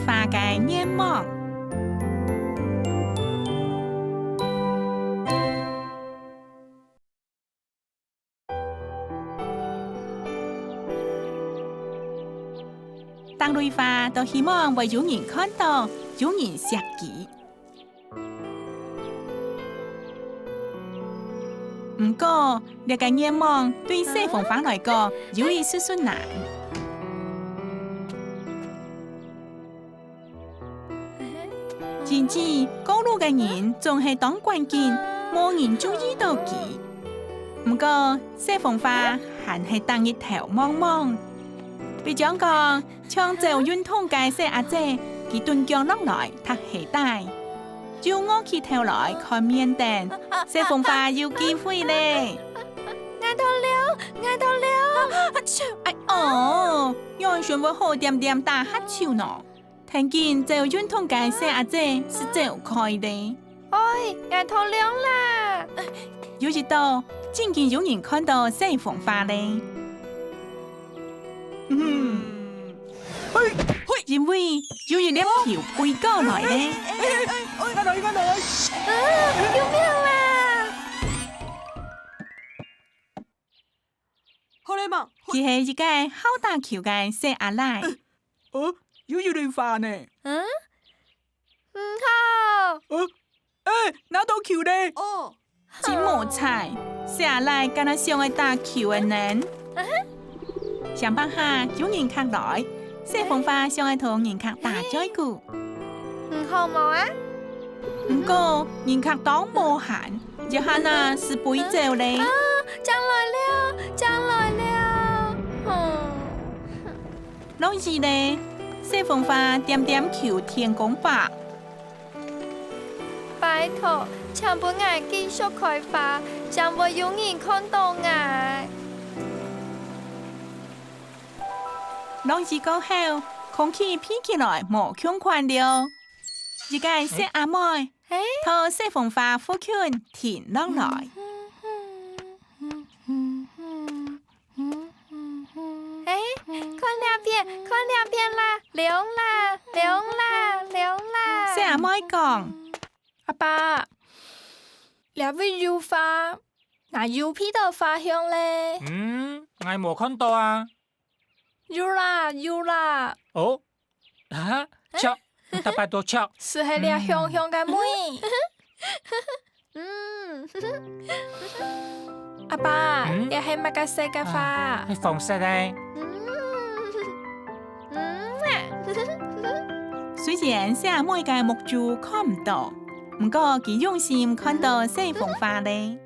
花嘅願望。當類花都希望會有人看到，有人識佢。不過，呢個願望對西鳳花來講有一絲絲難。甚至高路嘅人仲係當關鍵，冇人注意到佢。不過，西鳳花還係當日頭茫茫。比講講，搶走運通嘅細阿姐，佢斷腳落來踢氣帶，照我起頭來看面頂，西鳳花有機會咧。眼頭了，眼頭了！哎哦，楊旋會好點點打黑潮呢。聽見走運通嘅細阿姐是走開的。哎，眼頭亮啦！有一度，真見有人看到西鳳花咧。因為有一兩條背高來咧。救命啦！好嚟嘛！佢係一個好大橋嘅細阿奶。有類花呢？唔好。拿到橋咧！哦，真冇彩，細阿奶跟他上去打橋嘅人。想辦下有人客來，西鳳花上去同人客打咗句。唔好冇啊！不過人客當無閒，一下那是背走咧。將來了，將來了。老二咧，西鳳花點點求天公伯。拜託，請幫我繼續開花，將會有人看到我。老二過後，空氣偏起來無窮款了。一個細阿妹，托西鳳花呼圈填落來。看兩遍，看兩遍啦，亮啦，亮啦，亮啦。細阿妹講：阿爸，兩位有花，那有屁的花香咧？我冇看到啊。有啦，有啦。哦，啊，chắc ta bắt đầu chắc。是係倆香香嘅妹。阿爸，你係乜嘅色嘅花？係紅色嘅。雖然細阿妹嘅目珠看唔到，不過佢用心看到西鳳花咧。